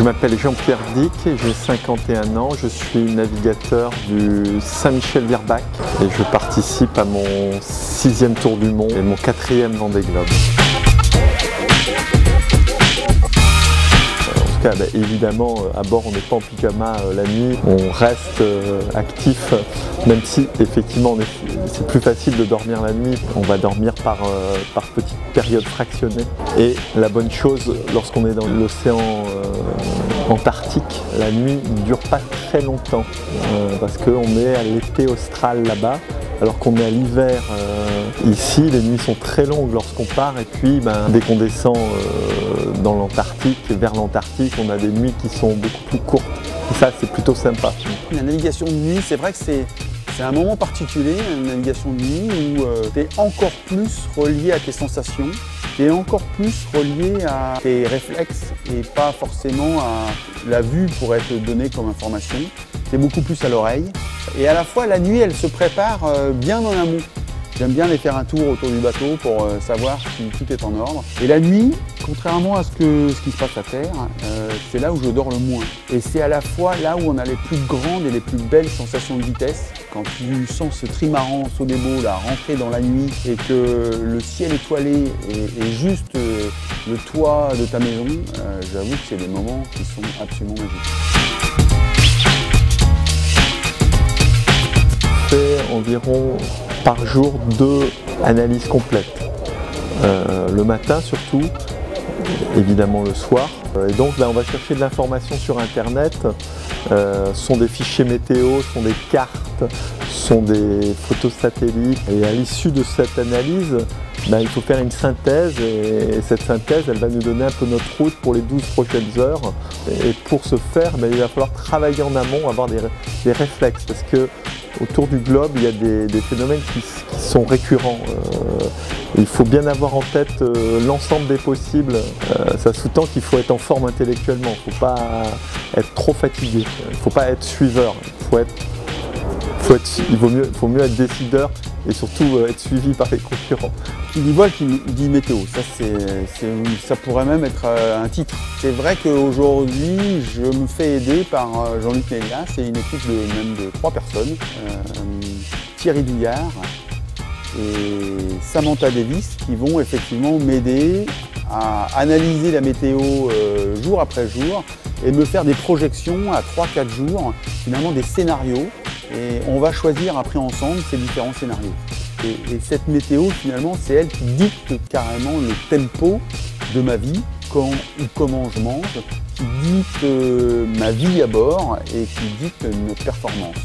Je m'appelle Jean-Pierre Dick, j'ai 51 ans, je suis navigateur du Saint-Michel-Virbac et je participe à mon 6e tour du monde et mon 4e Vendée Globe. En tout cas, évidemment, à bord on n'est pas en pyjama la nuit, on reste actif, même si effectivement c'est plus facile de dormir la nuit, on va dormir par petites périodes fractionnées. Et la bonne chose lorsqu'on est dans l'océan Antarctique, la nuit ne dure pas très longtemps parce qu'on est à l'été austral là-bas, alors qu'on est à l'hiver ici. Les nuits sont très longues lorsqu'on part et puis dès qu'on descend dans l'Antarctique, vers l'Antarctique, on a des nuits qui sont beaucoup plus courtes. Et ça, c'est plutôt sympa. La navigation de nuit, c'est vrai que c'est un moment particulier, une navigation de nuit où tu es encore plus relié à tes sensations, tu es encore plus relié à tes réflexes et pas forcément à la vue pour être donnée comme information. Tu es beaucoup plus à l'oreille. Et à la fois, la nuit, elle se prépare bien en amont. J'aime bien aller faire un tour autour du bateau pour savoir si tout est en ordre. Et la nuit, contrairement à ce qui se passe à terre, c'est là où je dors le moins. Et c'est à la fois là où on a les plus grandes et les plus belles sensations de vitesse. Quand tu sens ce trimaran Sodebo là, rentrer dans la nuit et que le ciel étoilé est juste le toit de ta maison, j'avoue que c'est des moments qui sont absolument magiques. Je fais environ par jour 2 analyses complètes. Le matin surtout, évidemment le soir. Et donc là on va chercher de l'information sur internet. Ce sont des fichiers météo, ce sont des cartes, ce sont des photos satellites. Et à l'issue de cette analyse, il faut faire une synthèse et cette synthèse elle va nous donner un peu notre route pour les 12 prochaines heures. Et pour ce faire, il va falloir travailler en amont, avoir des réflexes parce que autour du globe, il y a des phénomènes qui sont récurrents. Il faut bien avoir en tête l'ensemble des possibles. Ça sous-tend qu'il faut être en forme intellectuellement. Il ne faut pas être trop fatigué. Il ne faut pas être suiveur. Il faut mieux être décideur et surtout être suivi par les concurrents. Qui dit voile, qui dit météo, ça pourrait même être un titre. C'est vrai qu'aujourd'hui, je me fais aider par Jean-Luc Mélias et une équipe de 3 personnes, Thierry Douillard et Samantha Davis, qui vont effectivement m'aider à analyser la météo jour après jour et me faire des projections à 3-4 jours, finalement des scénarios. Et on va choisir après ensemble ces différents scénarios. Et cette météo, finalement, c'est elle qui dicte carrément le tempo de ma vie, quand ou comment je mange, qui dicte ma vie à bord et qui dicte notre performance.